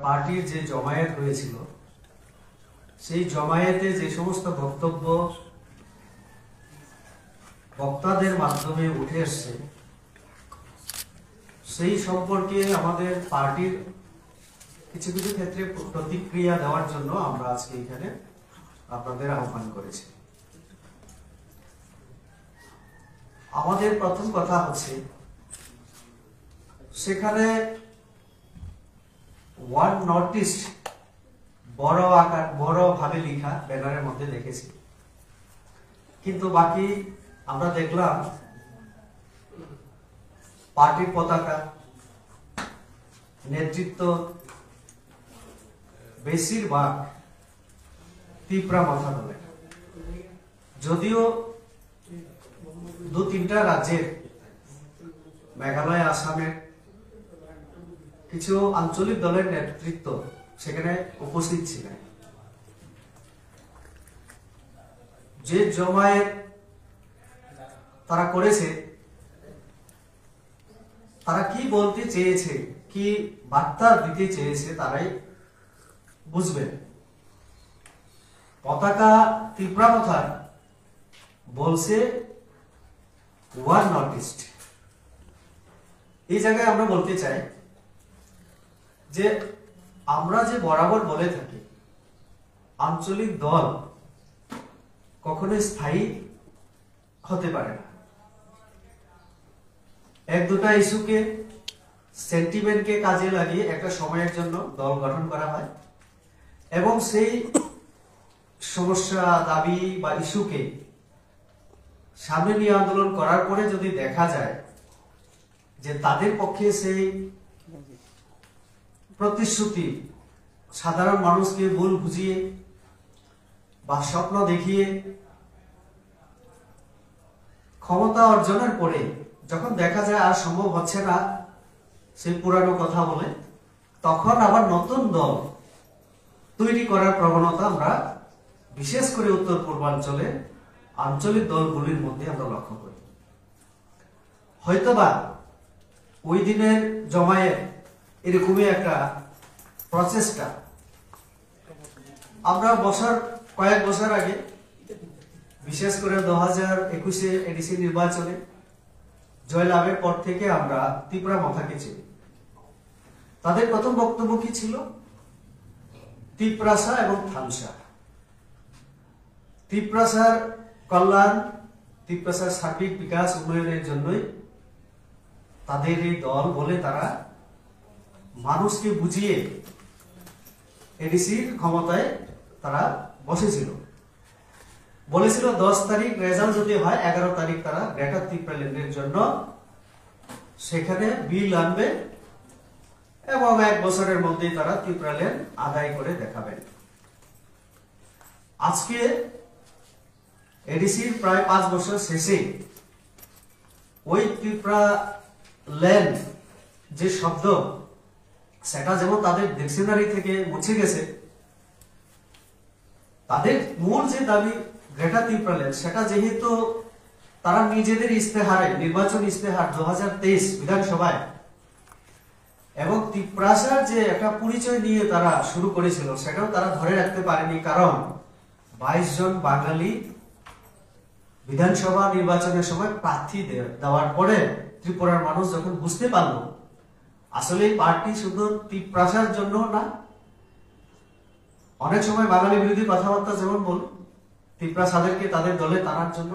পার্টির যে জমায়েত হয়েছিল সেই জমায়েতে যে সমস্ত বক্তব্য বক্তাদের মাধ্যমে উঠে আসছে সেই সম্পর্কে আমাদের পার্টির কিছু কিছু ক্ষেত্রে প্রতিক্রিয়া দেওয়ার জন্য আমরা আজকে এখানে আপনাদের আহ্বান করেছি। আমাদের প্রথম কথা হচ্ছে, সেখানে ওয়ান নর্থ ইস্ট বড় ভাবে লেখা ব্যানারের মধ্যে দেখেছি, কিন্তু বাকি আমরা দেখলাম পার্টির পতাকা, নেতৃত্ব বেশিরভাগ তিপ্রা মাথা দলে। যদিও দু তিনটা রাজ্যের, মেঘালয়, আসামের কিছু আঞ্চলিক দলের নেতৃত্ব সেখানে উপস্থিত ছিলেন। যে জমায়েত তারা করেছে, তারা কি বলতে চেয়েছে, কি বার্তা দিতে চেয়েছে তারাই বুঝবেন। পতাকা তিপ্রা মাথার বলছে ওয়ান নর্থ ইস্ট। এই জায়গায় আমরা বলতে চাই যে আমরা যে বরাবর বলে থাকি আঞ্চলিক দল কখনো স্থায়ী হতে পারে না। এক দুটা ইস্যুকে, সেন্টিমেন্টকে কাজে লাগিয়ে একটা সময়ের জন্য দল গঠন করা হয় এবং সেই সমস্যা, দাবি বা ইস্যুকে সামনে নিয়ে আন্দোলন করার পরে যদি দেখা যায় যে তাদের পক্ষে সেই প্রতিশ্রুতি সাধারণ মানুষকে ভুল বুঝিয়ে বা স্বপ্ন দেখিয়ে ক্ষমতা অর্জনের পরে যখন দেখা যায় আর সম্ভব হচ্ছে না সেই পুরানো কথা বলে, তখন আবার নতুন দল তৈরি করার প্রবণতা আমরা বিশেষ করে উত্তর পূর্বাঞ্চলে আঞ্চলিক দলগুলির মধ্যে আমরা লক্ষ্য করি। হয়তোবা ওই দিনের জমায়েত এরকমই একটা প্রচেষ্টা। আমরা কয়েক বছর আগে, বিশেষ করে 2021-এ এডিসি নির্বাচনে জয়লাভের পর থেকে আমরা তিপ্রা মাথাকে চিনি। তাদের প্রথম বক্তব্য কি ছিল? তিপ্রাসা এবং থামসা। তিপ্রাসার কল্যাণ, তিপ্রাসার সার্বিক বিকাশ উন্নয়নের জন্যই তাদের এই দল বলে তারা মানুষকে বুঝিয়ে এডিসির ক্ষমতায় তারা বসেছিল। বলেছিল 10 তারিখ রেজাল্ট যদি হয়, 11 তারিখ তারা গ্রেটার তিপ্রাল্যান্ডের জন্য সেখানে বিল আনবে এবং 1 বছরের মধ্যেই তারা তিপ্রাল্যান্ড আদায় করে দেখাবেন। আজকে এডিসির প্রায় 5 বছর শেষে ওই তিপ্রাল্যান্ড যে শব্দ, সেটা যেমন তাদের ডিকশনারি থেকে মুছে গেছে, তাদের মূল যে দাবি গ্রেটার তিপ্রাল্যান্ড, সেটা যেহেতু তারা নিজেদের ইস্তেহারে, নির্বাচন ইস্তেহার 2023 বিধানসভায় এবং তিপ্রাসার যে একটা পরিচয় নিয়ে তারা শুরু করেছিল, সেটাও তারা ধরে রাখতে পারেনি। কারণ 22 জন বাঙালি বিধানসভা নির্বাচনের সময় প্রার্থী দেওয়ার পরে ত্রিপুরার মানুষ যখন বুঝতে পারলো আসলে পার্টি শুধু তিপ্রাসার জন্য না, অনেক সময় বাঙালি বিরোধী কথাবার্তা যেমন বল, তিপ্রাসাদেরকে তাদের দলে টানার জন্য,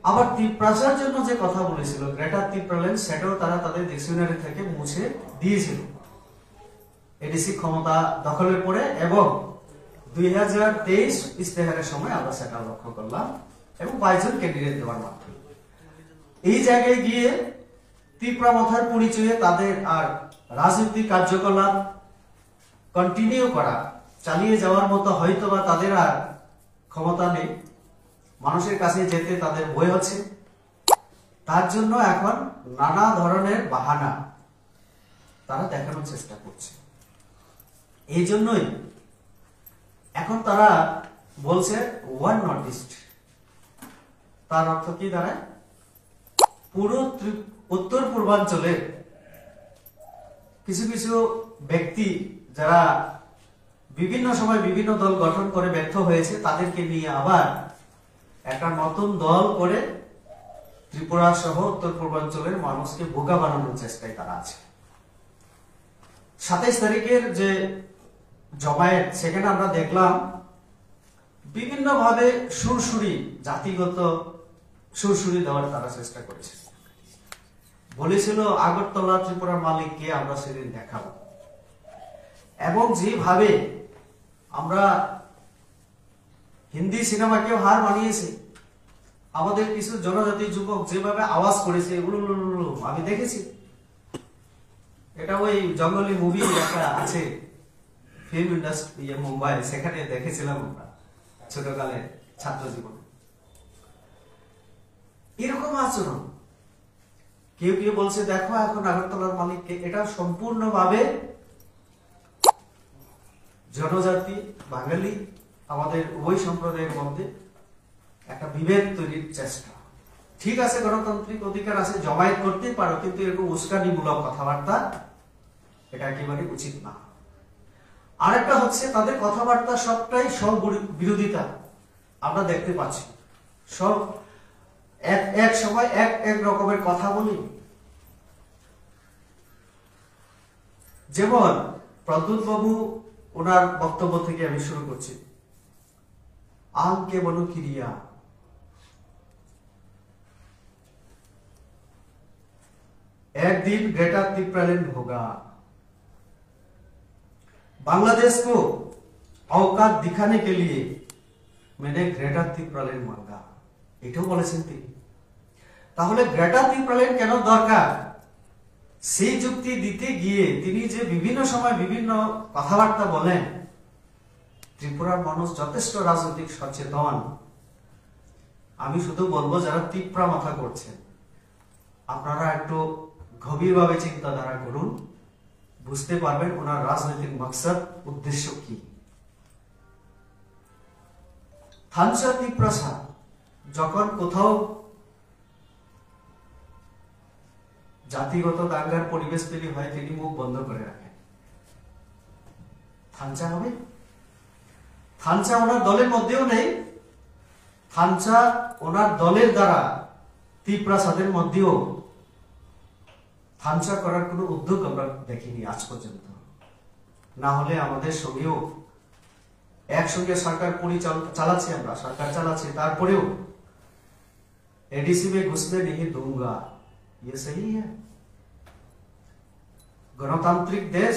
আবার তিপ্রাসার জন্য যে কথা বলেছিল গ্রেটার তিপ্রাল্যান্ড, সেটাও তারা তাদের ডিকশনারি থেকে মুছে দিয়েছিল এডিসি ক্ষমতা দখলের পরে। এবং 2023 ইস্তেহারের সময় আমরা সেটা লক্ষ্য করলাম এবং 22 জন ক্যান্ডিডেট দেওয়ার মাধ্যমে এই জায়গায় গিয়ে তিপ্রা মাথার পরিচয়ে তাদের আর রাজনৈতিক কার্যকলাপ কন্টিনিউ করা, চালিয়ে যাওয়ার মতো হয়তোবা তাদের আর ক্ষমতা নেই, মানুষের কাছে যেতে তাদের ভয় হচ্ছে। তার জন্য এখন নানা ধরনের বাহানা তারা দেখানোর চেষ্টা করছে। এই জন্যই এখন তারা বলছে ওয়ান নর্থ ইস্ট। তার অর্থ কি দাঁড়ায়? পুরো উত্তর পূর্বাঞ্চলের কিছু কিছু ব্যক্তি যারা বিভিন্ন সময় বিভিন্ন দল গঠন করে ব্যর্থ হয়েছে, তাদেরকে নিয়ে আবার একটা নতুন দল করে ত্রিপুরা সহ উত্তর পূর্বাঞ্চলের মানুষকে বোকা বানানোর চেষ্টায় তারা আছে। 27 তারিখের যে জমায়েত, সেখানে আমরা দেখলাম বিভিন্ন ভাবে সুরসুরি, জাতিগত সুরসুরি দেওয়ার তারা চেষ্টা করেছে। বলেছিল আগরতলা ত্রিপুরার মালিককে আমরা সেদিন দেখাবো, এবং যেভাবে আমরা হিন্দি সিনেমাকেও হার মানিয়েছি, আমাদের কিছু জনজাতি যুবক যেভাবে আওয়াজ করেছে, আমি দেখেছি। এটা ওই জঙ্গলি মুভি একটা আছে, ফিল্ম ইন্ডাস্ট্রি মুম্বাই, সেখানে দেখেছিলাম আমরা ছোটকালে ছাত্র জীবনে। এরকম আচরণ কেউ কেউ বলছে দেখো এখন আগরতলার মালিককে। এটা সম্পূর্ণভাবে জনজাতি, বাঙালি, আমাদের উভয় সম্প্রদায়ের মধ্যে একটা বিভেদ তৈরির চেষ্টা। ঠিক আছে, গণতান্ত্রিক অধিকার আছে, জমায়েত করতেই পারো, কিন্তু এরকম উস্কানিমূলক কথাবার্তা এটা একেবারে উচিত না। আরেকটা হচ্ছে তাদের কথাবার্তা সবটাই সব বিরোধিতা আমরা দেখতে পাচ্ছি। সব এক সময় এক রকমের কথা বলি। যেমন প্রদ্যুৎ বাবু, ওনার বক্তব্য থেকে আমি শুরু করছি। আংকে বনু কিরিয়া, एक दिन ग्रेटा तिप्रालेन होगा, बांग्लादेश को औकात दिखाने के लिए मैंने ग्रेटा तिप्रालेन मांगा। এটাও বলেছেন তিনি। তাহলে গ্রেটা তিপ্রালেন কেন দরকার, সেই যুক্তি দিতে গিয়ে তিনি যে বিভিন্ন সময় বিভিন্ন কথাবার্তা বলেন। ত্রিপুরার মানুষ যথেষ্ট রাজনৈতিক সচেতন। আমি শুধু বলবো যারা তিপ্রা মাথা করছেন, আপনারা একটু গভীরভাবে চিন্তাধারা করুন, বুঝতে পারবেন ওনার রাজনৈতিক মাকসাদ, উদ্দেশ্য কি। থানচা তিপ্রাসা যখন কোথাও জাতিগত দাঙ্গার পরিবেশ তৈরি হয়, তিনি মুখ বন্ধ করে রাখেন। থানচা হবে? থানচা ওনার দলের মধ্যেও নেই। থানচা ওনার দলের দ্বারা তিপ্রাসাদের মধ্যেও থানচা করার কোনো উদ্যোগ আমরা দেখিনি আজ পর্যন্ত। না হলে আমাদের সঙ্গেও একসঙ্গে সরকার চালাচ্ছি, আমরা সরকার চালাচ্ছি, তারপরেও एडीसी में घुसने नहीं दूंगा, ये सही है? গণতান্ত্রিক দেশ।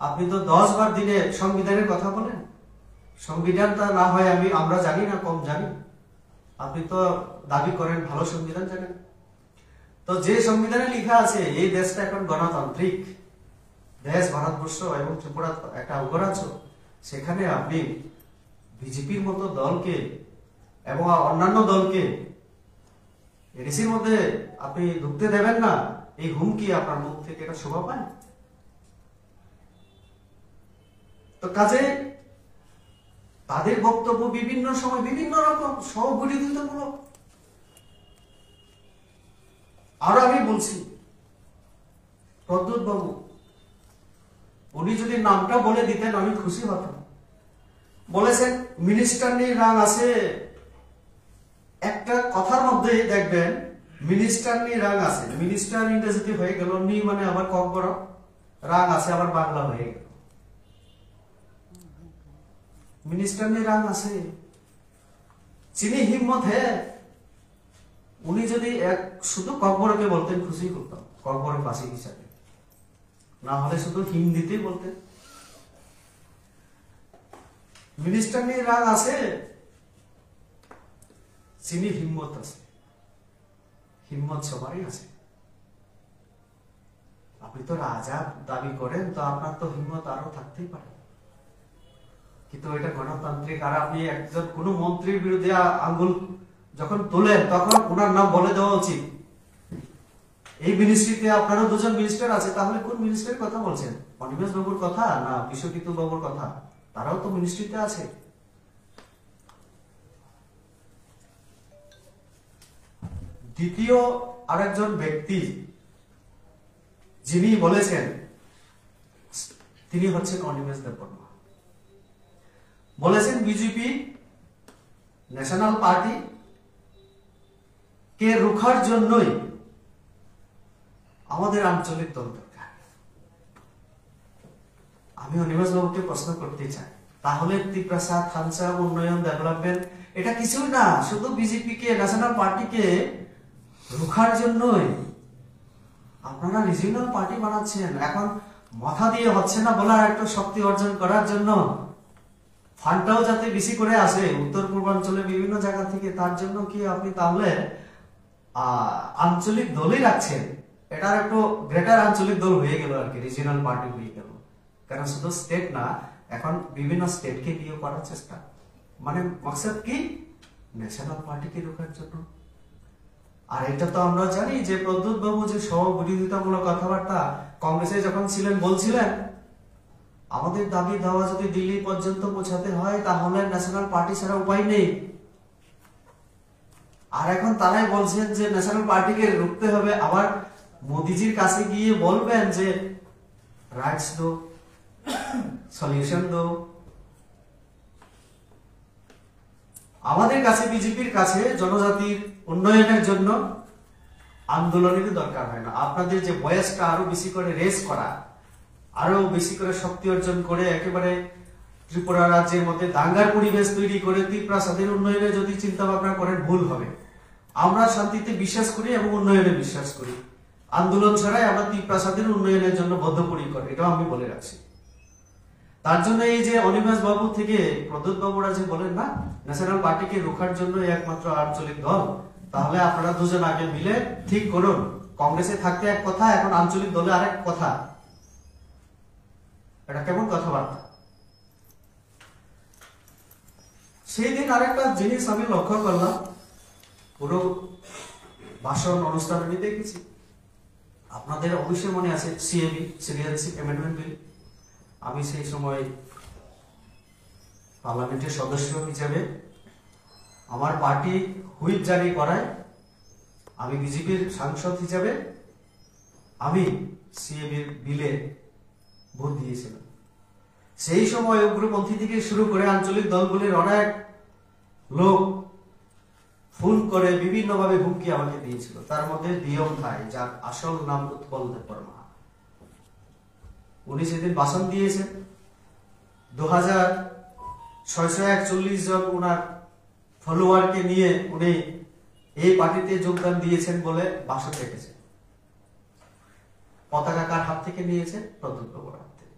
আপনি তো 10 বার দিনে সংবিধানের কথা বলেন। সংবিধানটা না হয় আমরা জানি না, কম জানি। আপনি তো দাবি করেন ভালো সংবিধান জানেন। তো যে সংবিধানে লেখা আছে এই দেশটা এখন গণতান্ত্রিক দেশ, ভারতবর্ষ এবং ত্রিপুরা একটা অঙ্গরাজ্য, সেখানে আপনি বিজেপির মতো দলকে এবং অন্যান্য দলকে এডিসির মধ্যে আপনি ঢুকতে দেবেন না, এই হুমকি আপনার মুখ থেকে এটা শোভা পায়? তো কাজে তাদের বক্তব্য বিভিন্ন সময় বিভিন্ন রকম স্ববিরোধিতামূলক। আর আমি বলছি প্রদ্যুৎ বাবু, উনি যদি নামটা বলে দিতেন আমি খুশি হতাম। বলেছেন মিনিস্টার নিয়ে রাং আছে, একটা কথার মধ্যে দেখবেন মিনিস্টার নিয়ে রাং আছে। মিনিস্টার ইংরেজিতে হয়ে গেল, নি মানে আবার কক বড়, রাং আছে আবার বাংলা হয়ে গেল। মিনিস্টার নিয়ে রাং আছে, চিনি হিম্মত হ্যাঁ। উনি যদি শুধু ককবরকে বলতেন খুশি করতাম, ককবরের পাশে হিসাবে, না হলে শুধু হিন্দিতেই বলতেন। মিনিস্টার নিয়ে রাগ আছে, চিনি হিম্মত আছে, হিম্মত সবারই আছে। আপনি তো রাজা দাবি করেন, তো আপনার তো হিম্মত আরো থাকতেই পারে, কিন্তু এটা গণতান্ত্রিক। আর আপনি একজন কোন মন্ত্রীর বিরুদ্ধে আঙ্গুল যখন তোলেন, তখন ওনার নাম বলে দেওয়া উচিত। এই মিনিস্ট্রিতে আপনারও দুজন মিনিস্টার আছে, তাহলে কোন মিনিস্টারের কথা বলছেন? অনিমেষ বাবুর কথা না বিশ্বকিতু বাবুর কথা? তারাও তো মিনিস্ট্রিতে আছে। দ্বিতীয় আরেকজন ব্যক্তি যিনি বলেছেন তিনি হচ্ছেন অনিমেষ দেববর্মা। বলেছেন বিজেপি ন্যাশনাল পার্টি কে রুখার জন্যই আমাদের আঞ্চলিক দল দরকার। আমি অনিমেষ বাবুকে প্রশ্ন করতে চাই, তাহলে ত্রিপ্রাসাদ, থানচা, উন্নয়ন, ডেভেলপমেন্ট এটা কিছুই না, শুধু বিজেপি কে ন্যাশনাল পার্টিকে রুখার জন্যই আপনারা রিজিওনাল পার্টি বানাচ্ছেন। এখন মাথা দিয়ে হচ্ছে না বলার একটা শক্তি অর্জন করার জন্য, ফান্ডটাও যাতে বেশি করে আসে উত্তর পূর্বাঞ্চলে বিভিন্ন জায়গা থেকে, তার জন্য কি আপনি তাহলে আঞ্চলিক দলই রাখছেন? এটার একটু গ্রেটার আঞ্চলিক দল হয়ে গেল আর কি, রিজিওনাল পার্টি হয়ে গেল। কারণ শুধু স্টেট না, এখন বিভিন্ন স্টেটকে নিয়ে করার চেষ্টা, মানে মকসদ কি ন্যাশনাল পার্টিকে রোখার জন্য। আর এটা তো আমরা জানি যে প্রদ্যুৎ বাবু যে সহবিরোধিতামূলক কথাবার্তা কংগ্রেসে যখন ছিলেন বলছিলেন, আমাদের দাবি দাওয়া যদি দিল্লি পর্যন্ত পৌঁছাতে হয় তাহলে ন্যাশনাল পার্টি ছাড়া উপায় নেই। আর এখন তারাই বলছেন যে ন্যাশনাল পার্টিকে রুখতে হবে, আবার মোদিজির কাছে গিয়ে বলবেন যে রাইটস দো, সলিউশন দো। আমাদের কাছে, বিজেপির কাছে জনজাতির উন্নয়নের জন্য আন্দোলনের দরকার হয় না। আপনাদের যে বয়সটা আরো বেশি করে রেস করা, আরো বেশি করে শক্তি অর্জন করে একেবারে ত্রিপুরা রাজ্যের মধ্যে দাঙ্গার পরিবেশ তৈরি করে ত্রিপ্রাসাদের উন্নয়নে যদি চিন্তা ভাবনা করেন ভুল হবে। আমরা শান্তিতে বিশ্বাস করি এবং উন্নয়নে বিশ্বাস করি। আন্দোলন ছাড়াই আমরা ত্রিপ্রাসাদের উন্নয়নের জন্য বদ্ধপরিকর, এটাও আমি বলে রাখছি। তার জন্য এই যে অনিমেষ বাবু থেকে প্রদ্যুৎ বাবুরা যে বলেন না ন্যাশনাল পার্টিকে রোখার জন্য একমাত্র আঞ্চলিক দল, তাহলে আপনারা দুজন আগে মিলে ঠিক করুন। কংগ্রেসে থাকতে এক কথা, এখন আঞ্চলিক দলে আরেক কথা। এটা কেমন কথাবার্তা? সেই দিন আরেকটা জিনিস আমি লক্ষ্য করলাম, পুরো ভাষণ অনুষ্ঠান আমি দেখেছি। আপনাদের অবশ্যই মনে আছে সিএবি, সিটিজেনশিপ অ্যামেন্ডমেন্ট বিল। আমি সেই সময় পার্লামেন্টের সদস্য হিসেবে আমার পার্টি হুইপ জারি করায়, আমি বিজেপির সাংসদ হিসেবে আমি সিএবির বিলে ভোট দিয়েছিলাম। সেই সময় উগ্রপন্থী থেকে শুরু করে আঞ্চলিক দলগুলির অনেক লোক ফোন করে বিভিন্ন ভাবে হুমকি আমাকে দিয়েছিল। তার মধ্যে দিয়ম থাই, যার আসল নাম উৎপল দেববর্মা। উনি সেদিন ভাষণ দিয়েছেন। 2641 জন ওনার ফলোয়ারকে নিয়ে উনি এই পার্টিতে যোগদান দিয়েছেন বলে ভাষণ রেখেছেন। পতাকা কার হাত থেকে নিয়েছেন? প্রদ্যুৎ বাবুর হাত থেকে।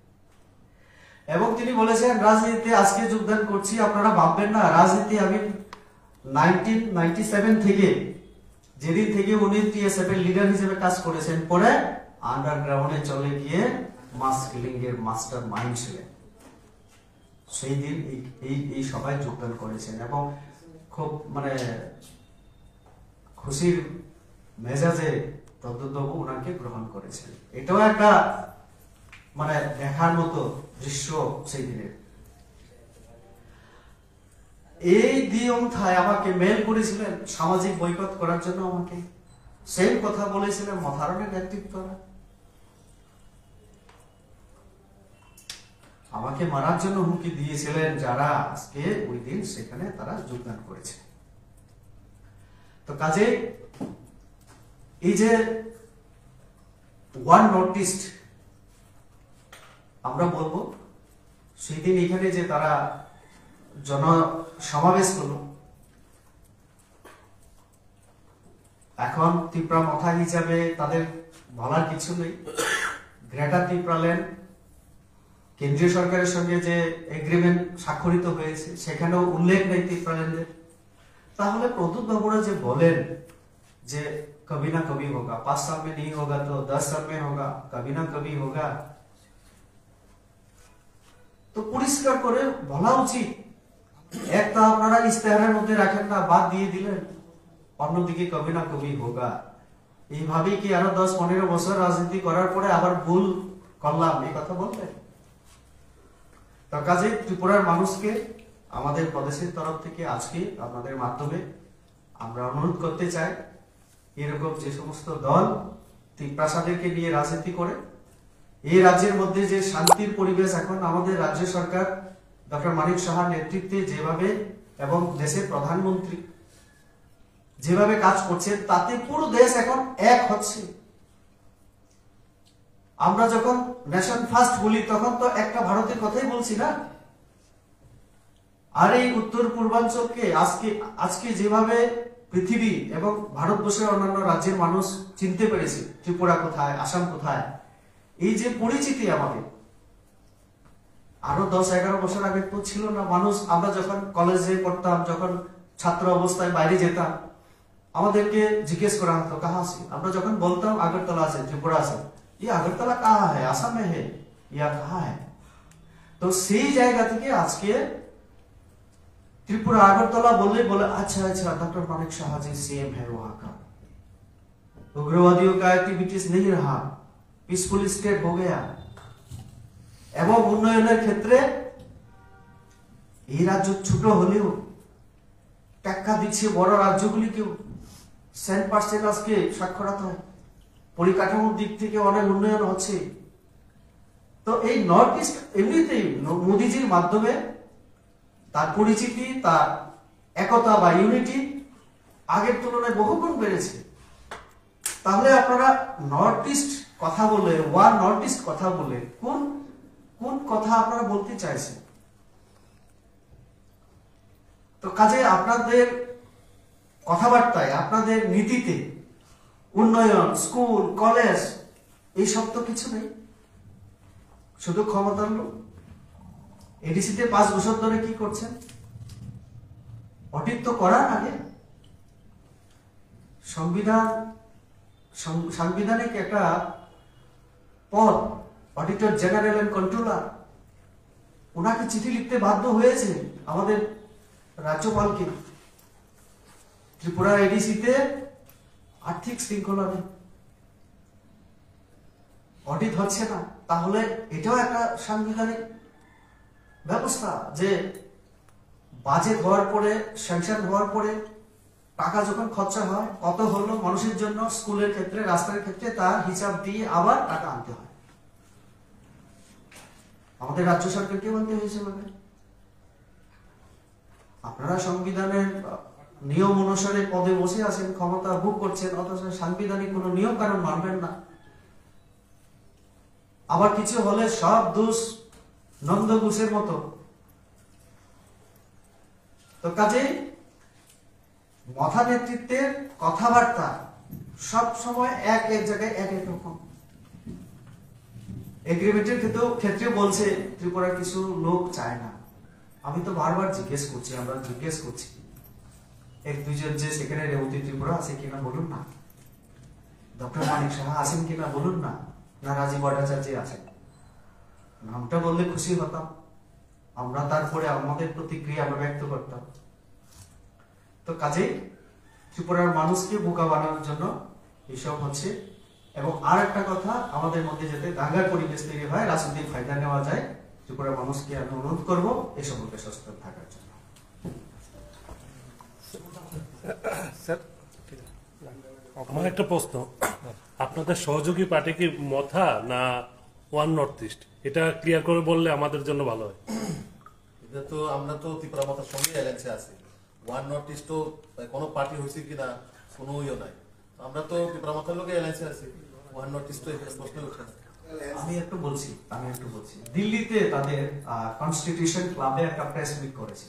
এবং তিনি বলেছেন রাজনীতিতে আজকে যোগদান করছি, আপনারা ভাববেন না রাজনীতি আমি 1997 থেকে, যেদিন থেকে উনি টিএসএফ এর লিডার হিসেবে কাজ করেছেন, পরে আন্ডারগ্রাউন্ডে চলে গিয়ে মাস কিলিং এর মাস্টার মাইন্ড ছিলেন। সেই দিন এই সভায় যোগদান করেছেন এবং খুব মানে খুশির মেজাজে প্রদ্যুৎ বাবু ওনাকে গ্রহণ করেছেন। এটাও একটা মানে দেখার মতো দৃশ্য সেই দিনের। এই দিয়ম থাই আমাকে মেল করেছিলেন সামাজিক বয়কট করার জন্য, আমাকে সেম কথা বলেছিলেন মথারণের নেতৃত্বরা, আমাকে মারার জন্য হুমকি দিয়েছিলেন যারা আজকে ওই দিন সেখানে তারা যোগদান করেছে। তো কাজে এই যে ওয়ান নোটিস আমরা বলবো, সেই দিন এখানে যে তারা জনসমাবেশ করলো, এখন ত্রিপুরা মাথা হিসাবে তাদের বলার কিছু নেই। গ্রেটার ত্রিপুরাল্যান্ড কেন্দ্রীয় সরকারের সঙ্গে যে এগ্রিমেন্ট স্বাক্ষরিত হয়েছে সেখানেও উল্লেখ নেই ত্রিপুরাল্যান্ডের। তাহলে প্রদ্যুৎ বাবুরা যে বলেন যে কবি না কবি হোগা, 5 साल में नहीं होगा तो 10 साल में होगा, कभी ना कभी होगा, তো পরিষ্কার করে বলা উচিত। একটা আপনারা ইস্তেহারের মধ্যে রাখেন না, বাদ দিয়ে দিলেন, অন্যদিকে কবি না কবি হোগা। এইভাবে কি আরো 10-15 বছর রাজনীতি করার পরে আবার ভুল করলাম এই কথা বললেন? তার কাজে ত্রিপুরার মানুষকে আমাদের প্রদেশের তরফ থেকে আজকে আপনাদের মাধ্যমে আমরা অনুরোধ করতে চাই, এরকম যে সমস্ত দল ত্রিপ্রাসাদেরকে নিয়ে রাজনীতি করে, এই রাজ্যের মধ্যে যে শান্তির পরিবেশ এখন আমাদের রাজ্য সরকার ডক্টর মানিক সাহার নেতৃত্বে যেভাবে এবং দেশের প্রধানমন্ত্রী যেভাবে কাজ করছে, তাতে পুরো দেশ এখন এক হচ্ছে। আমরা যখন নেশন ফার্স্ট বলি তখন তো একটা ভারতের কথাই বলছি না। আর এই উত্তর পূর্বাঞ্চলকে আজকে যেভাবে পৃথিবী এবং ভারতবর্ষের অন্যান্য রাজ্যের মানুষ চিনতে পেরেছে, ত্রিপুরা কোথায়, আসাম কোথায়, এই যে পরিচিতি আমাদের আরো 10-11 বছর আগে তো ছিল না। মানুষ, আমরা যখন কলেজে পড়তাম, যখন ছাত্র অবস্থায় বাইরে যেতাম, আমাদেরকে জিজ্ঞেস করা হতো কাহা আছে। আমরা যখন বলতাম আগরতলা আছে, ত্রিপুরা আছে, ये আগরতলা কাহা है, आसाम में है या कहाँ है। তো সেই জায়গা থেকে আজকে त्रिपुरा আগরতলা বললে বলে अच्छा अच्छा डॉक्टर मानिक शाह जी सीएम है वहां का, उग्रवादियों का एक्टिविटीज नहीं रहा, पीसफुल स्टेट हो गया। এবং উন্নয়নের ক্ষেত্রে এই রাজ্য ছোট হলেও টাকা দিচ্ছে বড় রাজ্যগুলিকেও। 100% আজকে সাক্ষরতা, পরিকাঠামোর দিক থেকে অনেক উন্নয়ন হচ্ছে। তো এই নর্থ ইস্ট এমনিতেই মোদিজির মাধ্যমে তার পরিচিতি, তার একতা বা ইউনিটি আগের তুলনায় বহুগুণ বেড়েছে। তাহলে আপনারা নর্থ ইস্ট কথা বলে, ওয়ান নর্থ ইস্ট কথা বলে কোন কোন কথা আপনারা বলতে চাইছেন? তো কাজে আপনাদের কথাবার্তায়, আপনাদের নীতিতে উন্নয়ন, স্কুল, কলেজ এইসব তো কিছু নেই, শুধু ক্ষমতার লোক। এডিসিতে 5 বছর ধরে কি করছেন? অডিট তো করার আগে সাংবিধানিক একটা পদ, অডিটর জেনারেল এন্ড কন্ট্রোলার, ওনাকে চিঠি লিখতে বাধ্য হয়েছে আমাদের রাজ্যপালকে। ত্রিপুরা এডিসিতে আর্থিক শৃঙ্খলা নেই, অডিট হচ্ছে না। তাহলে এটাও একটা সাংবিধানিক ব্যবস্থা যে বাজেট হওয়ার পরে, স্যাংশন হওয়ার পরে টাকা যখন খরচা হয়, কত হলো মানুষের জন্য, স্কুলের ক্ষেত্রে, রাস্তার ক্ষেত্রে, তার হিসাব দিয়ে আবার টাকা আনতে হয়। আমাদের রাজ্য সরকারকে বলতে হয়েছে মানে আপনারা সংবিধানের নিয়ম অনুসারে পদে বসে আছেন, ক্ষমতা ভোগ করছেন, অথচ সাংবিধানিক কোন নিয়ম কানুন মানবেন না। আবার কিছু হলে সব দোষ নন্দ ঘোষের মতো। তো কাজে মথা নেতৃত্বের কথাবার্তা সব সময় এক জায়গায় এক রকম। এগ্রিমেন্টের ক্ষেত্রে বলছে ত্রিপুরার কিছু লোক চায় না। আমি তো বারবার জিজ্ঞেস করছি, আমরা জিজ্ঞেস করছি, 1-2 জন যে সেখানে রেবতী ত্রিপুরা আছে কিনা বলুন না, ডক্টর মানিক সাহা আছেন কিনা বলুন না, না রাজীব ভট্টাচার্য আছেন। নামটা বললে খুশি হতাম, আমরা তারপরে আমাদের প্রতিক্রিয়া আমরা ব্যক্ত করতাম। তো কাজেই ত্রিপুরার মানুষকে বোকা বানানোর জন্য এসব হচ্ছে। এবং আর একটা কথা, আমাদের মধ্যে যাতে দাঙ্গার পরিবেশ তৈরি হয়, রাজনৈতিক ফায়দা নেওয়া যায়, ত্রিপুরার মানুষকে আমি অনুরোধ করবো এ সম্পর্কে সচেতন থাকার জন্য। স্যার, আমার একটা প্রশ্ন, আপনাদের সহযোগী পার্টি কি মথা না ওয়ান নর্থ ইস্ট? এটা ক্লিয়ার করে বললে আমাদের জন্য ভালো হয়। এটা তো আমরা তো ত্রিপুরা মথার সঙ্গে অ্যালায়েন্সে আছি। ওয়ান নর্থ ইস্ট তো কোনো পার্টি হয়েছে কিনা কোনো ইয়ে নাই, আমরা তো ত্রিপুরা মথার লোকে অ্যালায়েন্সে আছি। ওয়ান নর্থ ইস্ট তো এখানে প্রশ্ন উঠে না। আমি একটু বলছি দিল্লিতে তাদের কনস্টিটিউশন ক্লাবে একটা প্রেস মিট করেছে।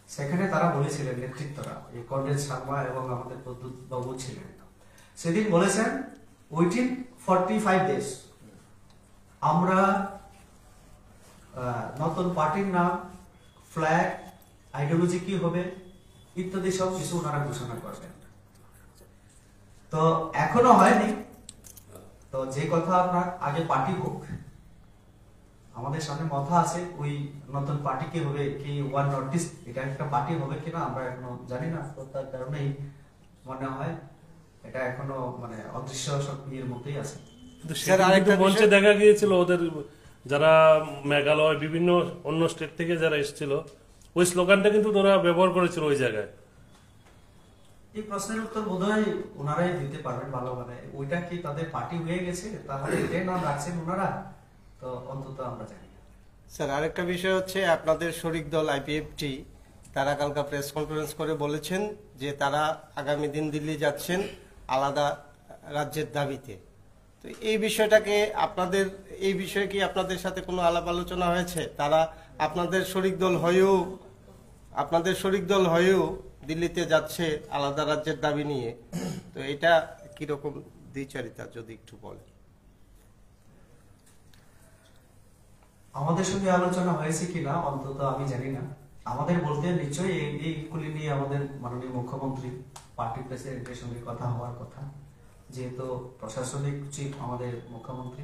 সেখানে তারা বলেছিলেন, নেতৃত্বরা, এই কর্নেল শর্মা এবং আমাদের প্রদ্যুৎ বাবু ছিলেন, সেদিন বলেছেন উইথিন 45 ডেজ আমরা নতুন পার্টির নাম, ফ্ল্যাগ, আইডিওলজি কি হবে ইত্যাদি সব কিছু ওনারা ঘোষণা করবেন। তো এখনো হয়নি। তো যে কথা আপনার আগে পার্টি হোক, আমাদের সামনে মাথা আছে, ওই নতুন পার্টি কি হবে, কি ওয়ান নর্থ ইস্ট এটা একটা পার্টি হবে কিনা আমরা এখনো জানি না। তো তার কারণেই মনে হয় এটা এখনো মানে অদৃশ্য শক্তির মতোই আছে। মঞ্চে দেখা গিয়েছিল ওদের যারা মেঘালয়, বিভিন্ন অন্য স্টেট থেকে যারা এসেছিল, ওই স্লোগানটা কিন্তু ওরা ব্যবহার করেছিল ওই জায়গায়। এই প্রশ্নের উত্তর বোধহয় ওনারাই দিতে পারবেন ভালো। মানে ওইটা কি তাদের পার্টি হয়ে গেছে, তাহলে এটাই নাম রাখছেন ওনারা, তো অন্তত আমরা জানি না। স্যার, আরেকটা বিষয় হচ্ছে আপনাদের শরিক দল আইপিএফটি তারা কালকা প্রেস কনফারেন্স করে বলেছেন যে তারা আগামী দিন দিল্লি যাচ্ছেন আলাদা রাজ্যের দাবিতে। তো এই বিষয়টাকে এই বিষয়ে কি আপনাদের সাথে কোনো আলাপ আলোচনা হয়েছে? তারা আপনাদের শরিক দল হয়েও দিল্লিতে যাচ্ছে আলাদা রাজ্যের দাবি নিয়ে, তো এটা কিরকম দ্বিচারিতা যদি একটু বলেন। আমাদের সঙ্গে আলোচনা হয়েছে কিনা অন্তত আমি জানি না। আমাদের বলতে নিশ্চয়ই এইগুলি নিয়ে আমাদের মাননীয় মুখ্যমন্ত্রী পার্টি প্রেসিডেন্টের সঙ্গে কথা হওয়ার কথা, যেহেতু প্রশাসনিক চিফ আমাদের মুখ্যমন্ত্রী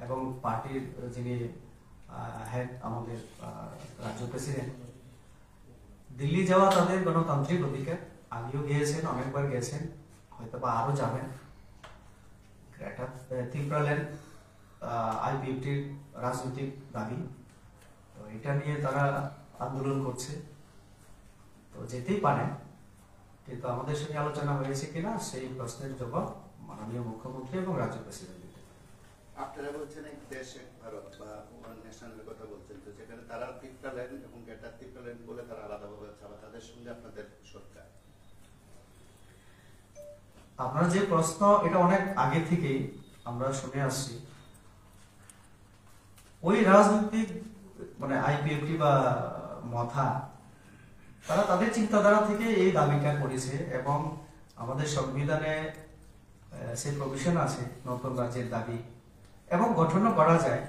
এবং পার্টির যিনি হেড আমাদের রাজ্য প্রেসিডেন্ট। দিল্লি যাওয়া তাদের গণতান্ত্রিক অধিকার, আগেও গিয়েছেন, অনেকবার গেছেন, হয়তো বা আরো যাবেন। গ্রেটার ত্রিপুরাল্যান্ড আইপিএফটির রাজনৈতিক দাবি, তো এটা নিয়ে তারা আন্দোলন করছে, তো যেতেই পারে। কিন্তু আমাদের সঙ্গে আলোচনা হয়েছে কিনা সেই প্রশ্নের জবাব মাননীয় মুখ্যমন্ত্রী এবং রাজ্য প্রেসিডেন্ট দিতে। আপনারা বলছেন এক দেশ এক ভারত বা ওয়ান ন্যাশনালের কথা বলছেন, তো সেখানে তারা ত্রিপুরাল্যান্ড এবং গ্রেটার ত্রিপুরাল্যান্ড বলে তারা আলাদাভাবে আছে, আবার তাদের সঙ্গে আপনাদের সরকার। আপনার যে প্রশ্ন, এটা অনেক আগে থেকেই আমরা শুনে আসছি। ওই রাজনৈতিক মানে আইপিএফটি বা মথা, তারা তাদের চিন্তাধারা থেকে এই দাবিটা করেছে এবং আমাদের সংবিধানে সেই প্রভিশন আছে নতুন রাজ্যের দাবি, এবং গঠনও করা যায়।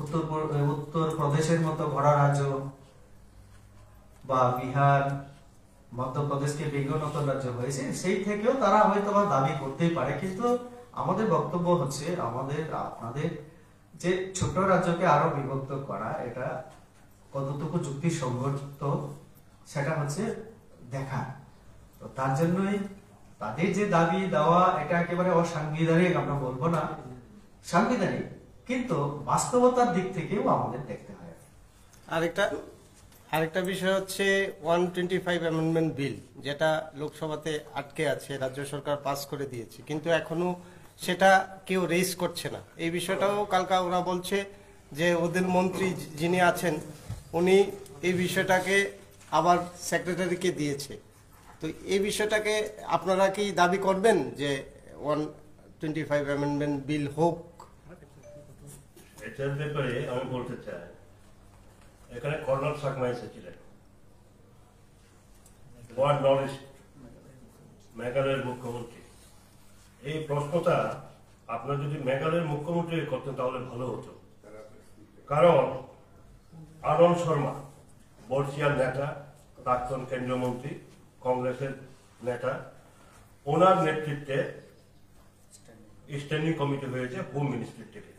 উত্তর প্রদেশের মতো বড় রাজ্য বা বিহার, মধ্যপ্রদেশকে বিজ্ঞ নতুন রাজ্য হয়েছে, সেই থেকেও তারা হয়তো বা দাবি করতেই পারে। কিন্তু আমাদের বক্তব্য হচ্ছে আপনাদের যে ছোট রাজ্যকে আরো বিভক্ত করা, এটা কতটুকু যুক্তিসঙ্গত সেটা হচ্ছে দেখা। তো তার জন্যই তাদের যে দাবি দেওয়া, এটা একেবারে অসাংবিধানিক আমরা বলবো না, সাংবিধানিক, কিন্তু বাস্তবতার দিক থেকেও আমাদের দেখতে হয়। আরেকটা বিষয় হচ্ছে 125 অ্যামেন্ডমেন্ট বিল, যেটা লোকসভাতে আটকে আছে, রাজ্য সরকার পাস করে দিয়েছে, কিন্তু এখনো সেটা কেউ রেজ করছে না। এই বিষয়টাও কালকা ওরা বলছে যে ওদের মন্ত্রী যিনি আছেন উনি এই বিষয়টাকে আবার সেক্রেটারিকে দিয়েছে। তো এই বিষয়টাকে আপনারা কি দাবি করবেন যে 125 অ্যামেন্ডমেন্ট বিল হোক? এটার ব্যাপারে আমি বলতে চাই, এখানে কর্নাল সাকমা এসেছিলেন, ওয়ার্ড নর্থ ইস্ট মেঘালয়ের মুখ্যমন্ত্রী। এই প্রশ্নটা আপনার যদি মেঘালয়ের মুখ্যমন্ত্রী করতেন তাহলে ভালো হতো, কারণ আনন্দ শর্মা বর্ষিয়ার নেতা, প্রাক্তন কেন্দ্রীয় মন্ত্রী, কংগ্রেসের নেতা, ওনার নেতৃত্বে স্ট্যান্ডিং কমিটি হয়েছে হোম মিনিস্ট্রি থেকে,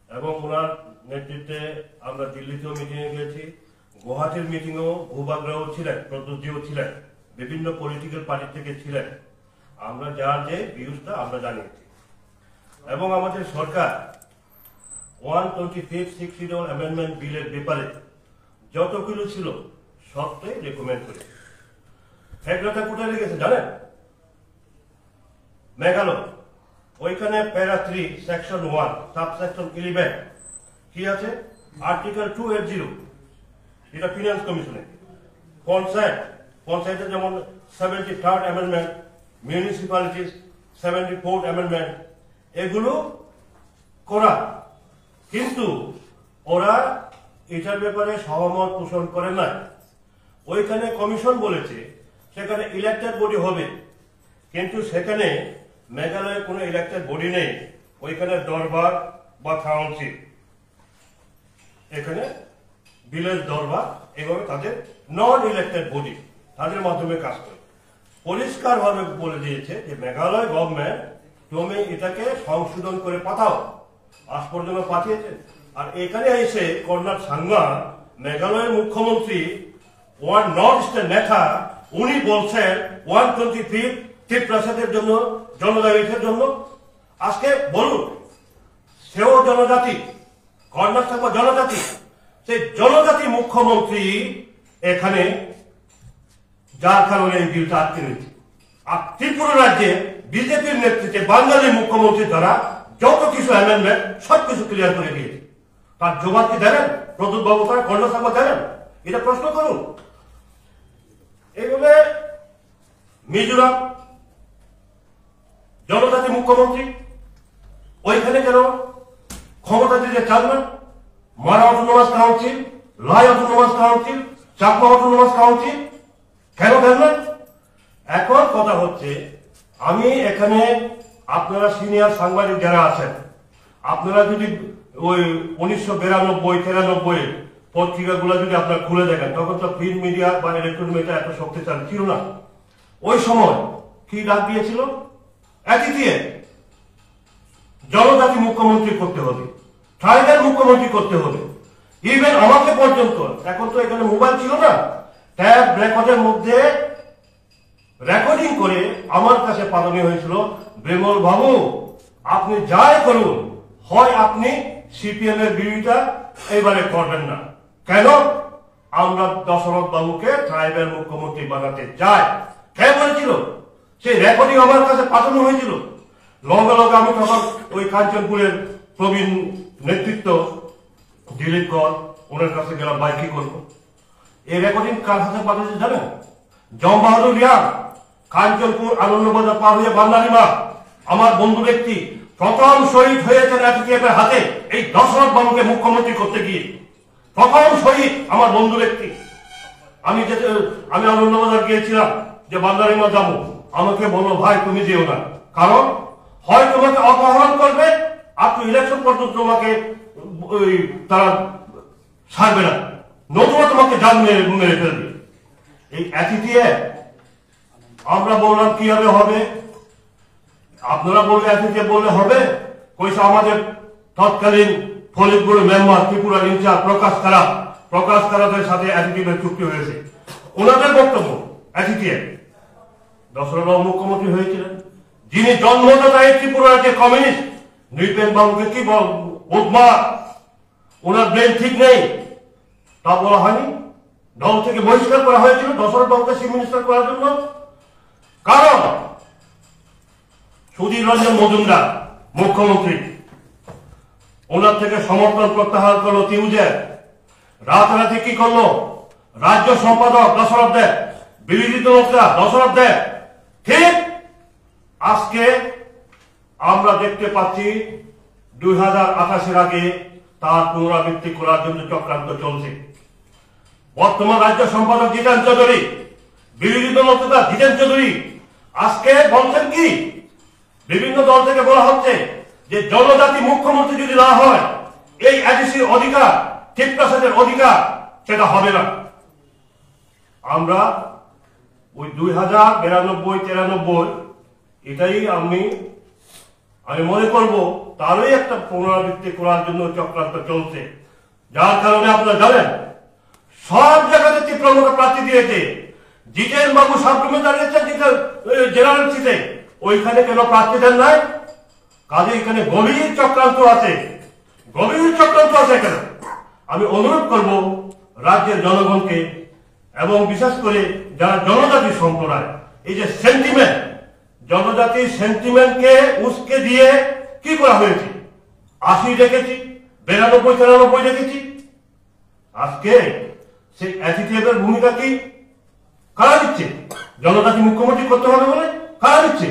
এবং ওনার নেতৃত্বে আমরা দিল্লিতেও মিটিংয়ে গেছি, গুয়াহাটির মিটিংয়েও ভূভাগরাও ছিলেন, প্রদ্যুৎজিও ছিলেন, বিভিন্ন পলিটিক্যাল পার্টি থেকে ছিলেন। আমরা যার যে ভিউজটা আমরা জানিয়েছি, এবং আমাদের সরকার 125 অ্যামেন্ডমেন্ট বিলের ব্যাপারে যতগুলো ছিল সবটাই রেকমেন্ড করে। হেডলাটা কোথায় লেগেছে জানেন? মেঘালয়। ওইখানে প্যারা 3 সেকশন 1 সাবসেকশন 11 কি আছে? আর্টিকেল 280, এটা ফিনান্স কমিশনে। পঞ্চায়েতে যেমন 73rd amendment, municipalities 74th amendment, এগুলো করা, কিন্তু ওরা এটার ব্যাপারে সহমত পোষণ করে না। ওইখানে কমিশন বলেছে সেখানে ইলেক্টেড বডি হবে, কিন্তু সেখানে মেঘালয়ে কোনো ইলেক্টেড বডি নেই। ওইখানে দরবার বা কাউন্সিল, এখানে ভিলেজ দরবার, এভাবে তাদের নন ইলেক্টেড বডি, তাদের মাধ্যমে কাজ করে। পরিষ্কার ভাবে বলে দিয়েছে যে মেঘালয় গভর্নমেন্ট তুমি এটাকে সংশোধন করে পাঠাও, আজ পর্যন্ত পাঠিয়েছে। আর এখানে এসে কর্নাল সাংমা, মেঘালয়ের মুখ্যমন্ত্রী, ওয়ান নর্থ ইস্টের নেতা, উনি বলছেন 125 ত্রিপ্রাসাদের জন্য, জনজাতির জন্য। আজকে বলুন, সেও জনজাতি, কর্নাল সাংমা জনজাতি, সেই জনজাতি মুখ্যমন্ত্রী এখানে, যার কারণে এই বিলটা আটকে রয়েছে। আর ত্রিপুরা রাজ্যে বিজেপির নেতৃত্বে বাঙালি মুখ্যমন্ত্রী দ্বারা যত কিছু অ্যামেন্ডমেন্ট সবকিছু ক্লিয়ার করে দিয়েছে। তার জবাব কি দেবেন? প্রদ্যুৎ বাবু তারা কর্ণ সাংবাদ দেবেন? এটা প্রশ্ন করুন। এইভাবে মিজোরাম জনজাতি মুখ্যমন্ত্রী, ওইখানে কেন ক্ষমতা দিতে চান না? Mara autonomous council, Lai autonomous council, Chakma autonomous council কেন দেন না? এখন কথা হচ্ছে, আমি এখানে আপনারা সিনিয়র সাংবাদিক যারা আছেন, আপনারা যদি ওই 1992-93 পত্রিকাগুলো যদি আপনারা খুলে দেখেন, তখন তো প্রিন্ট মিডিয়া বা ইলেকট্রনিক মিডিয়া এত শক্তিশালী ছিল না। ওই সময় কি ডাক দিয়েছিল? একই দিয়ে জনজাতি মুখ্যমন্ত্রী করতে হবে, ট্রাইবাল মুখ্যমন্ত্রী করতে হবে। ইভেন আমাকে পর্যন্ত, এখন তো এখানে মোবাইল ছিল না, ট্যাব রেকর্ডের মধ্যে রেকর্ডিং করে আমার কাছে পাঠানো হয়েছিল, বেমল বাবু আপনি যাই করুন, হয় আপনি সিপিএম এর বিরোধিতা এবারে করবেন না। কেন? আমরা দশরথ বাবুকে ট্রাইবাল মুখ্যমন্ত্রী বানাতে চাই। কে বলেছিল? সেই রেকর্ডিং আমার কাছে পাঠানো হয়েছিল। লগে লগে আমি তখন ওই কাঞ্চনপুরের প্রবীণ নেতৃত্ব দিলীপ কর, ওনার কাছে গেলাম, ভাই কি করবো? এই রেকর্ডিং কার হাতে পাঠিয়েছে জানেন? জম বাহাদুর রিয়া, কাঞ্চনপুর আনন্দবাজার পার হয়ে বান্দারিমা, আমার বন্ধু ব্যক্তি, প্রথম শহীদ হয়েছেন এফটিএফ এর হাতে এই দশরথ বাবুকে মুখ্যমন্ত্রী করতে গিয়ে। প্রথম শহীদ আমার বন্ধু ব্যক্তি। আমি আনন্দবাজার গিয়েছিলাম যে বান্দারিমা যাবো, আমাকে বললো ভাই তুমি যেও না, কারণ হয় তোমাকে অপহরণ করবে, আপ টু ইলেকশন পর্যন্ত তোমাকে তারা ছাড়বে না, নতুবা তোমাকে জান মেরে ফেলবে। এই অ্যাটিটিউডে আমরা বললাম কিভাবে হবে? আপনারা বললে অ্যাটিটিউড বললে হবে? কইছে আমাদের তৎকালীন ফরিদপুর মেম্বার ত্রিপুরার ইনচার্জ প্রকাশ কারাদের সাথে অ্যাটিটিউডের চুক্তি হয়েছে। ওনাদের বক্তব্য অ্যাটিটিউড দশরথ বাবু মুখ্যমন্ত্রী হয়েছিলেন, যিনি জন্মদাতা এই ত্রিপুরার যে কমিউনিস্ট নৃপেন বাবুকে কি উদ্মার, ওনার ব্রেন ঠিক নেই, তা বলা হয়নি। দল থেকে বহিষ্কার করা হয়েছিল দশরথ বাবুকে চিফ মিনিস্টার করার জন্য। কারণ সুধীর রঞ্জন মজুমদার মুখ্যমন্ত্রী, ওনার থেকে সমর্থন প্রত্যাহার করলো তিউজের। রাতারাতি কি করলো? রাজ্য সম্পাদক দশরথ দেব, বিরোধী দলনেতা দশরথ দেব। ঠিক আজকে আমরা দেখতে পাচ্ছি 2028 আগে তার পুনরাবৃত্তি করার জন্য চক্রান্ত চলছে। বর্তমান রাজ্য সম্পাদক জিতেন চৌধুরী, বিরোধী দলনেতা জিতেন চৌধুরী আজকে বলছেন কি, বিভিন্ন দল থেকে বলা হচ্ছে যে জনজাতি মুখ্যমন্ত্রী যদি না হয়, এই এডিসির অধিকার, টিপ্রাসাদের অধিকার, সেটা হবে না। আমরা ওই 2092-93 এটাই আমি মনে করব তারই একটা পুনরাবৃত্তি করার জন্য চক্রান্ত চলছে। যার কারণে আপনারা জানেন সব জায়গাতে তীব্রমতা প্রার্থী দিয়েছে। জিতেন বাবু সাবরুমে দাঁড়িয়েছেন জেনারেল সিটে, ওইখানে কেন প্রার্থী দেন নাই? কাজে এখানে গভীর চক্রান্ত আছে, গভীর চক্রান্ত আছে এখানে। আমি অনুরোধ করব রাজ্যের জনগণকে এবং বিশেষ করে যারা জনজাতি সম্প্রদায়, এই যে সেন্টিমেন্ট, জনজাতির সেন্টিমেন্টকে উস্কে দিয়ে কি করা হয়েছে? 80 দেখেছি, 92-93 দেখেছি। আজকে সেই অ্যাটিটিউডের ভূমিকা কি কারা দিচ্ছে? জনজাতি মুখ্যমন্ত্রী করতে হবে বলে কারা দিচ্ছে?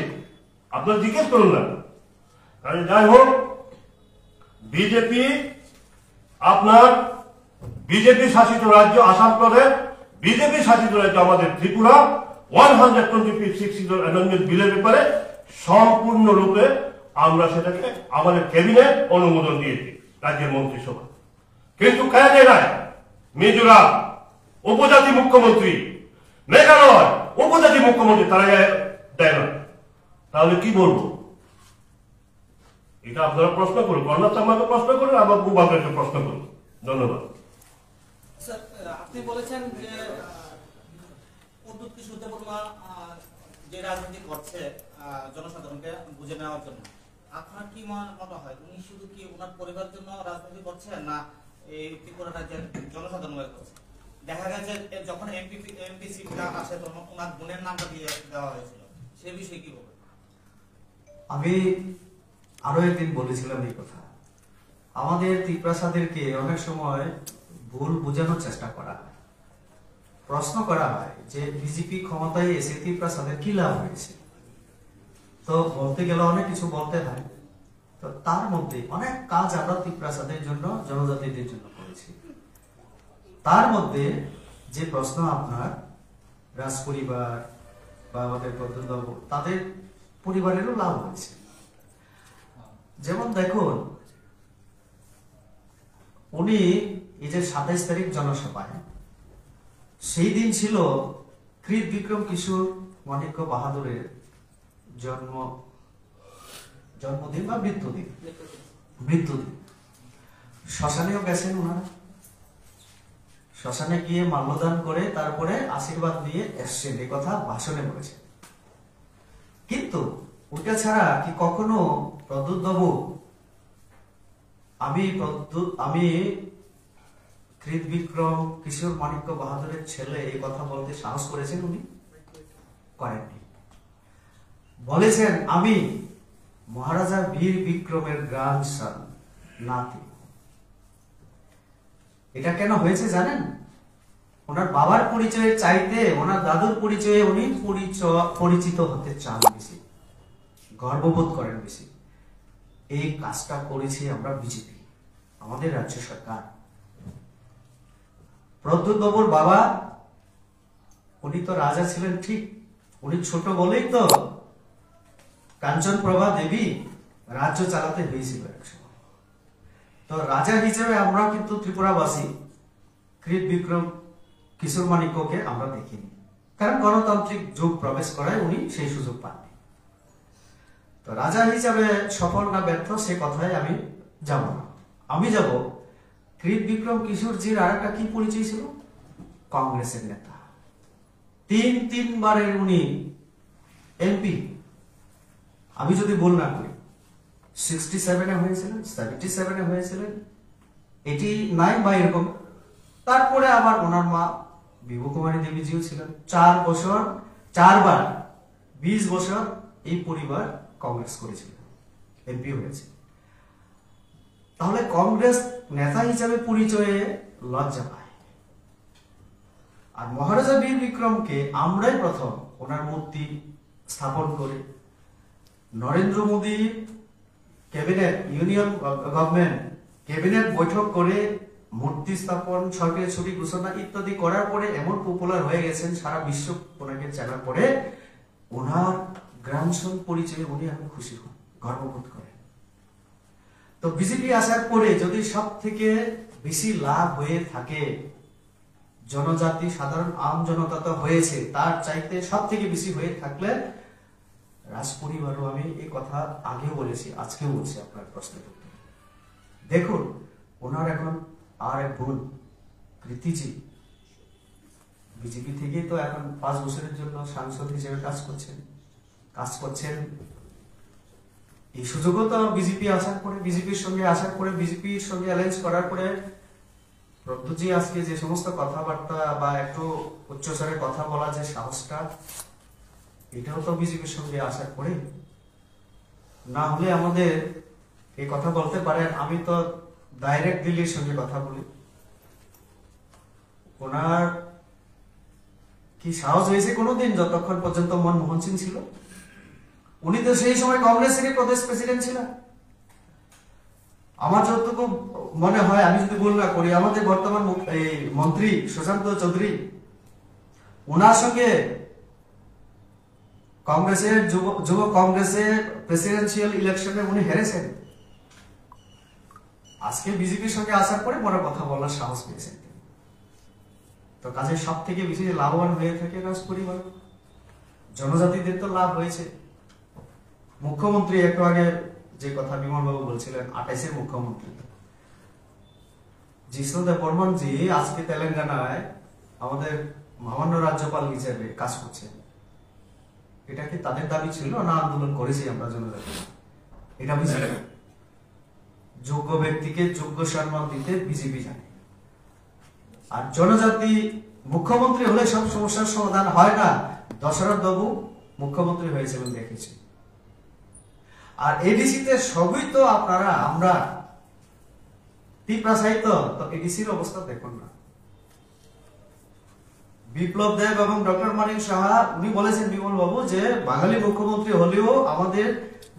আপনারা জিজ্ঞেস করুন না। কারণ যাই হোক, বিজেপি আপনার বিজেপি শাসিত রাজ্য আসাম প্রদেশ, বিজেপি শাসিত রাজ্য আমাদের ত্রিপুরা 126 অ্যামেন্ডমেন্ট বিলের ব্যাপারে সম্পূর্ণরূপে আমরা সেটাকে আমাদের ক্যাবিনেট অনুমোদন দিয়েছি, রাজ্যের মন্ত্রিসভা। কিন্তু কেন দেয় নাই? মিজোরাম উপজাতি মুখ্যমন্ত্রী, মেঘালয় উপজাতি মুখ্যমন্ত্রী, তারা দেয় না। তাহলে কি বলবো? এটা আপনারা প্রশ্ন করুন, কর্ণাথ সাংবাদিক প্রশ্ন করুন, আবার ভূভাগের প্রশ্ন করুন। ধন্যবাদ। স্যার, আপনি বলেছেন যে প্রদ্যুৎ কিশোর দেববর্মা যে রাজনীতি করছে জনসাধারণকে বুঝে নেওয়ার জন্য, আপনার কি মনে হয় উনি শুধু কি ওনার পরিবারের জন্য রাজনীতি করছেন, না এই ত্রিপুরা রাজ্যের জনসাধারণ করছে? দেখা গেছে যখন এমপি সিটটা আসে তখন ওনার বোনের নামটা দিয়ে দেওয়া হয়েছিল, সে বিষয়ে কি বলবেন? আমি আরো একদিন বলেছিলাম এই কথা। আমাদের ত্রিপ্রাসাদেরকে অনেক সময় ভুল বোঝানোর চেষ্টা করা হয়, প্রশ্ন করা হয় যে বিজেপি ক্ষমতায় এসে ত্রিপ্রাসাদের কি লাভ হয়েছে। তো বলতে গেলে অনেক কিছু বলতে হয়। তো তার মধ্যে অনেক কাজ আমরা ত্রিপ্রাসাদের জন্য, জনজাতিদের জন্য করেছি। তার মধ্যে যে প্রশ্ন আপনার, রাজ পরিবার বা আমাদের প্রদ্যুৎবাবু, তাদের পরিবারেরও লাভ হয়েছে। যেমন দেখুন, উনি এই যে 27 তারিখ জনসভায়, সেই দিন ছিল কৃত বিক্রম কিশোর মানিক্য বাহাদুরের জন্মদিন বা মৃত্যুদিন। শ্মশানেও গেছেন ওনারা, শ্মশানে গিয়ে মাল্যদান করে তারপরে আশীর্বাদ নিয়ে এসছেন, এই কথা ভাষণে বলেছেন। কিন্তু ওটা ছাড়া কি কখনো প্রদ্যুৎ বাবু আমি কৃত বিক্রম কিশোর মানিক্য বাহাদুরের ছেলে এই কথা বলতে সাহস করেছেন? উনি করেননি। বলেছেন আমি মহারাজা বীর বিক্রমের গ্র্যান্ডসন, নাতি। এটা কেন হয়েছে জানেন? ওনার বাবার পরিচয়ের চাইতে ওনার দাদুর পরিচয়ে উনি পরিচিত হতে চান বেশি, গর্ববোধ করেন বেশি। এই কাজটা করেছি আমরা বিজেপি, আমাদের রাজ্য সরকার। প্রদ্যুৎ বাবুর বাবা, উনি তো রাজা ছিলেন ঠিক, উনি ছোট বলেই তো কাঞ্চন প্রভা দেবী রাজ্য চালাতে হয়েছিল একসময়। তো রাজা হিসেবে আমরা কিন্তু ত্রিপুরাবাসী কৃত বিক্রম কিশোর মানিক্যকে আমরা দেখিনি, কারণ গণতান্ত্রিক যুগ প্রবেশ করায় উনি সেই সুযোগ পাননি। তো রাজা হিসাবে সফল না ব্যর্থ সে কথায় আমি যাব না। আমি যাব কৃত বিক্রম কিশোরজির আর একটা কি পরিচয় ছিল? কংগ্রেসের নেতা। তিনবারের উনি এমপি। আমি যদি ভুল না করি 67-এ হয়েছিলেন, 77-এ হয়েছিলেন, 89 বা এরকম। তারপরে আবার ওনার মা বিভু কুমারী দেবীজিও ছিলেন। 4বার 20 বছর এই পরিবার কংগ্রেস করেছিল, এমপি হয়েছে। তাহলে কংগ্রেস নেতা হিসাবে পরিচয়ে লজ্জা পায়। আর মহারাজা বীর বিক্রমকে আমরাই প্রথম ওনার মূর্তি স্থাপন করে Narendra Modi cabinet, union government cabinet বৈঠক করে মূর্তি স্থাপন, সরকারি ছুটি ঘোষণা ইত্যাদি করার পরে এমন পপুলার হয়ে গেছেন, সারা বিশ্ব ওনাকে জানার পরে ওনার গ্র্যান্ডসন পরিচয়ে উনি এখন খুশি হন, গর্ববোধ করেন। তো বিজেপি আসার পরে যদি সব থেকে বেশি লাভ হয়ে থাকে জনজাতি, সাধারণ আম জনতা তো হয়েছে, তার চাইতে সব থেকে বেশি হয়ে থাকলে রাজ পরিবারও, আমি এই কথা আগেও বলেছি, আজকেও বলছি আপনার প্রশ্নের উত্তরে। দেখুন, ওনার এখন আর এক বোন কৃতিজি বিজেপি থেকেই তো এখন 5 বছরের জন্য সাংসদ হিসেবে কাজ করছেন। এই সুযোগও তো বিজেপি আসার পরে, বিজেপির সঙ্গে অ্যালায়েন্স করার পরে প্রদ্যুৎজি আজকে যে সমস্ত কথাবার্তা বা একটু উচ্চস্বরে কথা বলা যে সাহসটা, এটাও তো বিজেপির সঙ্গে আসার পরে। না হলে আমাদের এই কথা বলতে পারেন, আমি তো ডাইরেক্ট দিল্লির সঙ্গে কথা বলি। ওনার কি সাহস হয়েছে কোনোদিন, যতক্ষণ পর্যন্ত মনমোহন সিং ছিল? উনি তো সেই সময় কংগ্রেসেরই প্রদেশ প্রেসিডেন্ট ছিলেন। আমার যতটুকু মনে হয়, আমি যদি ভুল না করি, আমাদের বর্তমান মন্ত্রী সুশান্ত চৌধুরী, ওনার সঙ্গে কংগ্রেসের যুব কংগ্রেসের প্রেসিডেন্সিয়াল ইলেকশনে উনি হেরেছেন। আজকে বিজেপির সঙ্গে আসার পরে বড় কথা বলার সাহস পেয়েছেন। তো কাজে সব থেকে বেশি লাভবান হয়ে থাকে রাজ পরিবার, জনজাতিদের তো লাভ হয়েছে। মুখ্যমন্ত্রী একটু আগে যে কথা বিমান বাবু বলছিলেন, 28-এর মুখ্যমন্ত্রী জিষ্ণুদেব বর্মন জি আজকে তেলেঙ্গানায় আমাদের মহামান্য রাজ্যপাল হিসেবে কাজ করছেন। এটা কি তাদের দাবি ছিল না আন্দোলন করেছি আমরা জনজাতি? এটা বিজেপি যোগ্য ব্যক্তিকে যোগ্য সম্মান দিতে বিজেপি জানে। আর জনজাতি মুখ্যমন্ত্রী হলে সব সমস্যার সমাধান হয় না। দশরথ বাবু মুখ্যমন্ত্রী হয়েছিলেন দেখেছি। আর এডিসি তে সবই তো আপনারা আমরা ত্রিপ্রাসায়িত, তো এডিসির অবস্থা দেখুন না। বিপ্লব দেব এবং ডক্টর মানিক সাহা উনি বলেছেন, বিমল বাবু, যে বাঙালি মুখ্যমন্ত্রী হলেও আমাদের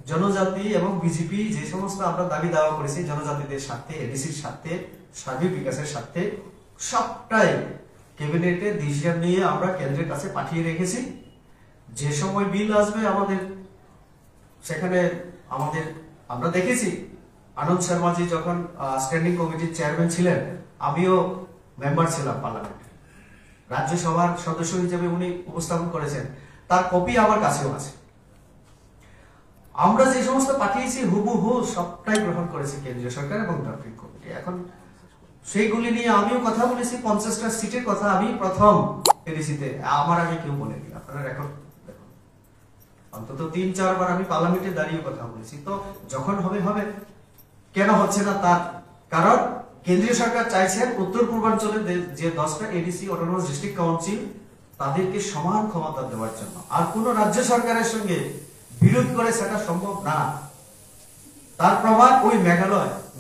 জনজাতি এবং বিজেপি যে সমস্ত আমরা দাবি দাওয়া করেছি জনজাতিদের স্বার্থে, এডিসির স্বার্থে, সার্বিক বিকাশের স্বার্থে, সবটাই ক্যাবিনেটে ডিসিশন নিয়ে আমরা কেন্দ্রের কাছে পাঠিয়ে রেখেছি। যে সময় বিল আসবে আমাদের সেখানে আমরা দেখেছি আনন্দ শর্মাজি যখন স্ট্যান্ডিং কমিটির চেয়ারম্যান ছিলেন, আমিও মেম্বার ছিলাম পার্লামেন্টে, রাজ্যসভার সদস্য হিসেবে উনি উপস্থাপন করেছেন, তার কপি আমার কাছেও আছে। আমরা যে সমস্ত পাঠিয়েছি হুবহু সবটাই গ্রহণ করেছে কেন্দ্রীয় সরকার এবং ড্রাফটিং কমিটি। এখন সেইগুলি নিয়ে আমিও কথা বলেছি, 50টা সিটের কথা আমি প্রথম এডিসিতে, আমার আগে কেউ বলেনি, আপনারা রেকর্ড দেখুন। অন্তত 3-4 বার আমি পার্লামেন্টে দাঁড়িয়ে কথা বলেছি। তো যখন হবে হবে, কেন হচ্ছে না তার কারণ কেন্দ্রীয় সরকার চাইছেন উত্তর পূর্বাঞ্চলে যে 10টা এডিসি অটোনমাস ডিস্ট্রিক্ট কাউন্সিল তাদেরকে সমান ক্ষমতা দেওয়ার জন্য। আর কোন রাজ্য সরকারের সঙ্গে বিরোধ করে সেটা সম্ভব না। তার প্রমাণ ওই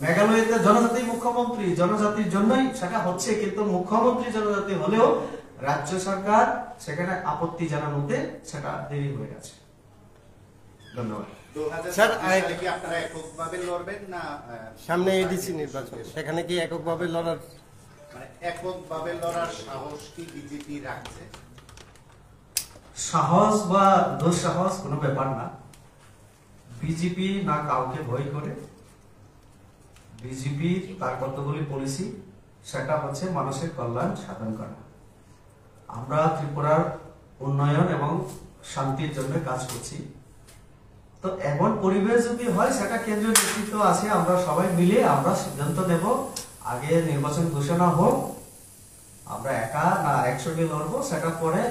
মেঘালয়তে জনজাতি মুখ্যমন্ত্রী, জনজাতির জন্যই সেটা হচ্ছে, কিন্তু মুখ্যমন্ত্রী জনজাতি হলেও রাজ্য সরকার সেখানে আপত্তি জানানোতে সেটা দেরি হয়ে গেছে। ধন্যবাদ। স্যার, 2026 সালে কি আপনারা এককভাবে লড়বেন না সামনে এডিসি নির্বাচন, সেখানে কি এককভাবে লড়ার মানে এককভাবে লড়ার সাহস কি বিজেপি রাখছে? সাহস বা দুঃসাহস কোনো ব্যাপার না। বিজেপি না কাউকে ভয় করে। বিজেপি তার কতগুলি পলিসি, সেটা হচ্ছে মানুষের কল্যাণ সাধন করা। আমরা ত্রিপুরার উন্নয়ন এবং শান্তির জন্য কাজ করছি। তো এমন পরিবেশ যদি হয়, সেটা কেন্দ্রীয় নেতৃত্ব আছে, আমরা সবাই মিলে আমরা সিদ্ধান্ত নেব। আগে নির্বাচন ঘোষণা হোক, আমরা একা না একসঙ্গে লড়বো, সেটা পরে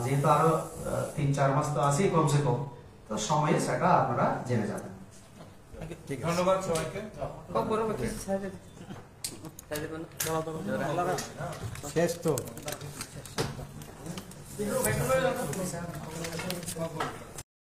যেহেতু আরো 3-4 মাস তো আছে কমসে কম, তো সময়ে সেটা আপনারা জেনে যাবেন। ধন্যবাদ সবাইকে। শেষ তো।